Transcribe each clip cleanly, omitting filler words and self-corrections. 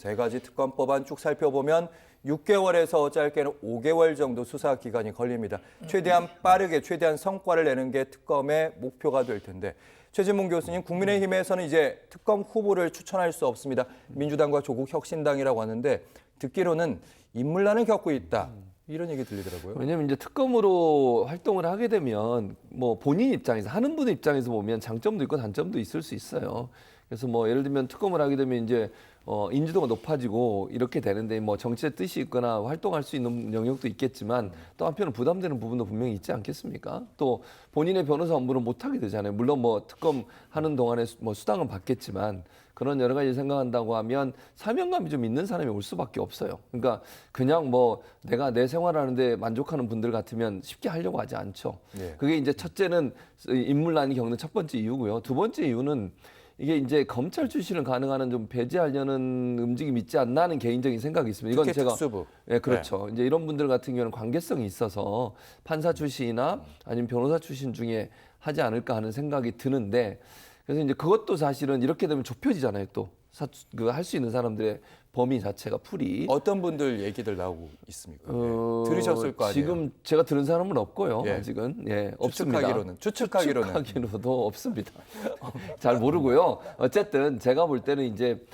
세 가지 특검 법안 쭉 살펴보면 6개월에서 짧게는 5개월 정도 수사 기간이 걸립니다. 최대한 빠르게 최대한 성과를 내는 게 특검의 목표가 될 텐데 최진봉 교수님, 국민의힘에서는 이제 특검 후보를 추천할 수 없습니다. 민주당과 조국 혁신당이라고 하는데 듣기로는 인물난을 겪고 있다. 이런 얘기 들리더라고요. 왜냐하면 이제 특검으로 활동을 하게 되면 뭐 본인 입장에서 하는 분 입장에서 보면 장점도 있고 단점도 있을 수 있어요. 그래서 뭐 예를 들면 특검을 하게 되면 이제 인지도가 높아지고 이렇게 되는데 뭐 정치의 뜻이 있거나 활동할 수 있는 영역도 있겠지만 또 한편은 부담되는 부분도 분명히 있지 않겠습니까? 또 본인의 변호사 업무를 못 하게 되잖아요. 물론 뭐 특검 하는 동안에 뭐 수당은 받겠지만 그런 여러 가지 생각한다고 하면 사명감이 좀 있는 사람이 올 수밖에 없어요. 그러니까 그냥 뭐 내가 내 생활하는데 만족하는 분들 같으면 쉽게 하려고 하지 않죠. 예. 그게 이제 첫째는 인물난이 겪는 첫 번째 이유고요. 두 번째 이유는 이게 이제 검찰 출신을 가능한 좀 배제하려는 움직임이 있지 않나 하는 개인적인 생각이 있습니다. 이건 특히 제가 특수부. 예, 그렇죠. 이제 이런 분들 같은 경우는 관계성이 있어서 판사 출신이나 아니면 변호사 출신 중에 하지 않을까 하는 생각이 드는데 그래서 이제 그것도 사실은 이렇게 되면 좁혀지잖아요. 또 할 수 있는 사람들의 범위 자체가 풀이. 어떤 분들 얘기들 나오고 있습니까? 들으셨을 거 아니에요? 지금 제가 들은 사람은 없고요. 예. 아직은 없습니다. 추측하기로도 없습니다. 잘 모르고요. 어쨌든 제가 볼 때는 이제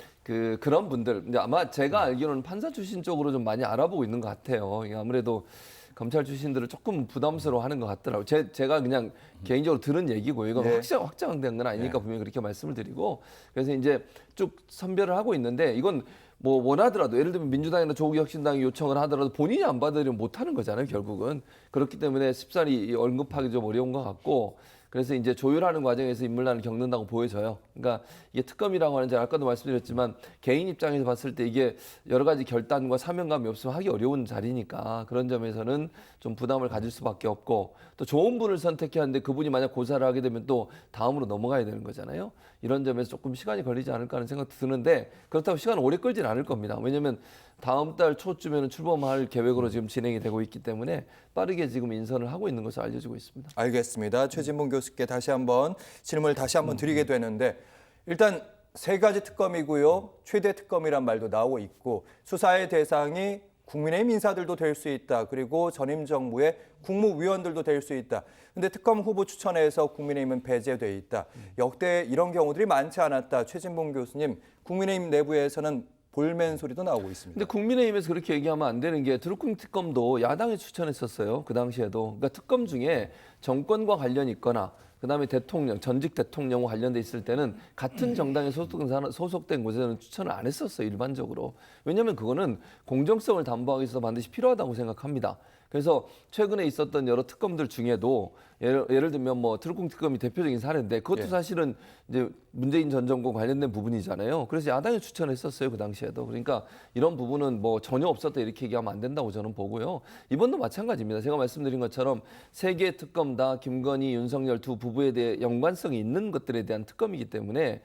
그런 분들 이제 아마 제가 알기로는 판사 출신 쪽으로 좀 많이 알아보고 있는 것 같아요. 이게 아무래도 검찰 출신들을 조금 부담스러워하는 것 같더라고요. 제가 그냥 개인적으로 들은 얘기고요. 이건 네. 확정된 건 아니니까 네. 분명히 그렇게 말씀을 드리고 그래서 이제 쭉 선별을 하고 있는데 이건 뭐 원하더라도 예를 들면 민주당이나 조국혁신당이 요청을 하더라도 본인이 안 받으려면 못 하는 거잖아요. 결국은 그렇기 때문에 쉽사리 언급하기 좀 어려운 것 같고 그래서 이제 조율하는 과정에서 인물난을 겪는다고 보여져요. 그러니까 이게 특검이라고 하는 제 아까도 말씀드렸지만 개인 입장에서 봤을 때 이게 여러 가지 결단과 사명감이 없으면 하기 어려운 자리니까 그런 점에서는 좀 부담을 가질 수밖에 없고 또 좋은 분을 선택해야 하는데 그분이 만약 고사를 하게 되면 또 다음으로 넘어가야 되는 거잖아요. 이런 점에서 조금 시간이 걸리지 않을까 하는 생각도 드는데 그렇다고 시간 오래 끌지는 않을 겁니다. 왜냐하면 다음 달 초쯤에는 출범할 계획으로 지금 진행이 되고 있기 때문에 빠르게 지금 인선을 하고 있는 것으로 알려지고 있습니다. 알겠습니다. 최진봉 교수께 질문을 다시 한번 드리게 되는데 일단 세 가지 특검이고요. 최대 특검이란 말도 나오고 있고 수사의 대상이 국민의힘 인사들도 될 수 있다. 그리고 전임 정부의 국무위원들도 될 수 있다. 근데 특검 후보 추천에서 국민의힘은 배제돼 있다. 역대 이런 경우들이 많지 않았다. 최진봉 교수님, 국민의힘 내부에서는 볼멘 소리도 나오고 있습니다. 근데 국민의힘에서 그렇게 얘기하면 안 되는 게 드루킹 특검도 야당이 추천했었어요. 그 당시에도. 그러니까 특검 중에 정권과 관련이 있거나 그다음에 대통령, 전직 대통령과 관련돼 있을 때는 같은 정당에 소속된 곳에서는 추천을 안 했었어요. 일반적으로. 왜냐하면 그거는 공정성을 담보하기 위해서 반드시 필요하다고 생각합니다. 그래서 최근에 있었던 여러 특검들 중에도 예를 들면 뭐 드루킹 특검이 대표적인 사례인데 그것도 예. 사실은 이제 문재인 전 정권 관련된 부분이잖아요. 그래서 야당이 추천했었어요. 그 당시에도. 그러니까 이런 부분은 뭐 전혀 없었다 이렇게 얘기하면 안 된다고 저는 보고요. 이번도 마찬가지입니다. 제가 말씀드린 것처럼 세 개의 특검 다 김건희, 윤석열 두 부부에 대해 연관성이 있는 것들에 대한 특검이기 때문에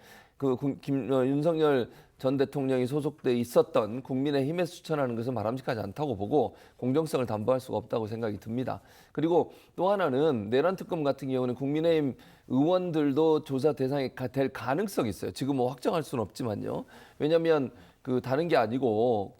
윤석열 전 대통령이 소속돼 있었던 국민의힘에서 추천하는 것은 바람직하지 않다고 보고 공정성을 담보할 수가 없다고 생각이 듭니다. 그리고 또 하나는 내란 특검 같은 경우는 국민의힘 의원들도 조사 대상이 될 가능성이 있어요. 지금 뭐 확정할 수는 없지만요. 왜냐하면 다른 게 아니고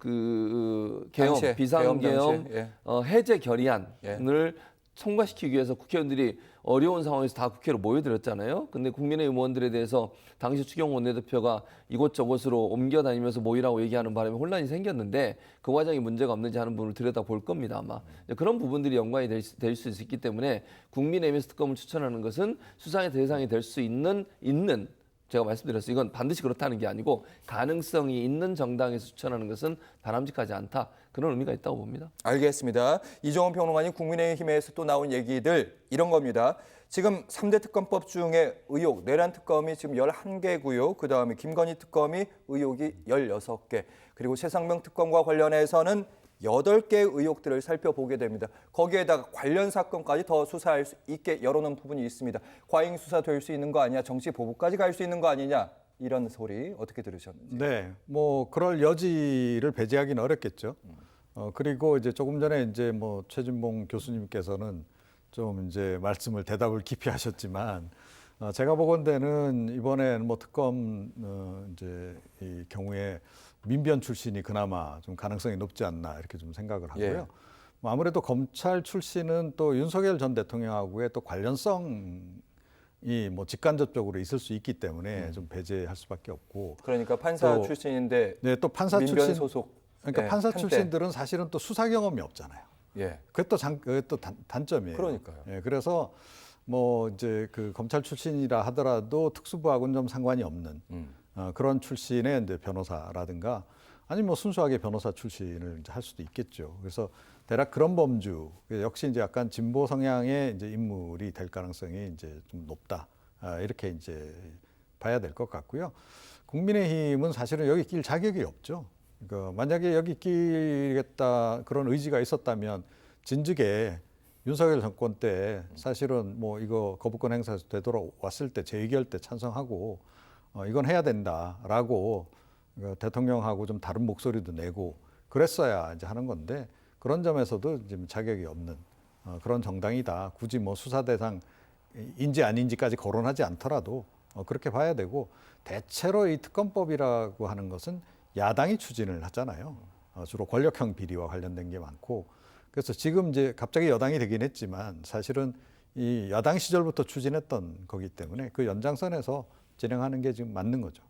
개헌, 비상개헌 예. 해제 결의안을 통과시키기 위해서 국회의원들이 어려운 상황에서 다 국회로 모여들었잖아요. 근데 국민의힘 의원들에 대해서 당시 추경호 원내대표가 이곳저곳으로 옮겨다니면서 모이라고 얘기하는 바람에 혼란이 생겼는데 그 과정이 문제가 없는지 하는 부분을 들여다볼 겁니다. 아마. 그런 부분들이 연관이 될 수 있기 때문에 국민의힘에서 특검을 추천하는 것은 수사의 대상이 될 수 있는 제가 말씀드렸어요. 이건 반드시 그렇다는 게 아니고 가능성이 있는 정당에서 추천하는 것은 바람직하지 않다. 그런 의미가 있다고 봅니다. 알겠습니다. 이종훈 평론가님, 국민의힘에서 또 나온 얘기들 이런 겁니다. 지금 3대 특검법 중에 의혹, 내란 특검이 지금 11개고요. 그다음에 김건희 특검이 의혹이 16개. 그리고 최상병 특검과 관련해서는 8개의 의혹들을 살펴보게 됩니다. 거기에다가 관련 사건까지 더 수사할 수 있게 열어놓은 부분이 있습니다. 과잉 수사 될 수 있는 거 아니냐, 정치 보복까지 갈 수 있는 거 아니냐, 이런 소리 어떻게 들으셨는지. 네, 뭐 그럴 여지를 배제하기는 어렵겠죠. 그리고 이제 조금 전에 이제 뭐 최진봉 교수님께서는 좀 이제 대답을 깊이 하셨지만 제가 보건대는 이번에 뭐 특검 이제 이 경우에 민변 출신이 그나마 좀 가능성이 높지 않나 이렇게 좀 생각을 하고요. 예. 뭐 아무래도 검찰 출신은 또 윤석열 전 대통령하고의 또 관련성이 뭐 직간접적으로 있을 수 있기 때문에 좀 배제할 수밖에 없고. 그러니까 판사 또, 출신인데 네, 또 판사 민변 출신 소속. 그러니까 예, 판사 한때. 출신들은 사실은 또 수사 경험이 없잖아요. 예. 그게 또 단점이에요. 그러니까요. 예, 그래서 뭐 이제 그 검찰 출신이라 하더라도 특수부하고는 좀 상관이 없는 그런 출신의 이제 변호사라든가 아니면 뭐 순수하게 변호사 출신을 이제 할 수도 있겠죠. 그래서 대략 그런 범주 역시 이제 약간 진보 성향의 이제 인물이 될 가능성이 이제 좀 높다. 이렇게 이제 봐야 될 것 같고요. 국민의힘은 사실은 여기 낄 자격이 없죠. 그러니까 만약에 여기 끼겠다 그런 의지가 있었다면 진즉에 윤석열 정권 때 사실은 뭐 이거 거부권 행사에서 되돌아왔을 때 재의결 때 찬성하고 이건 해야 된다라고 대통령하고 좀 다른 목소리도 내고 그랬어야 이제 하는 건데 그런 점에서도 지금 자격이 없는 그런 정당이다. 굳이 뭐 수사 대상인지 아닌지까지 거론하지 않더라도 그렇게 봐야 되고 대체로 이 특검법이라고 하는 것은 야당이 추진을 하잖아요. 주로 권력형 비리와 관련된 게 많고 그래서 지금 이제 갑자기 여당이 되긴 했지만 사실은 이 야당 시절부터 추진했던 거기 때문에 그 연장선에서 진행하는 게 지금 맞는 거죠.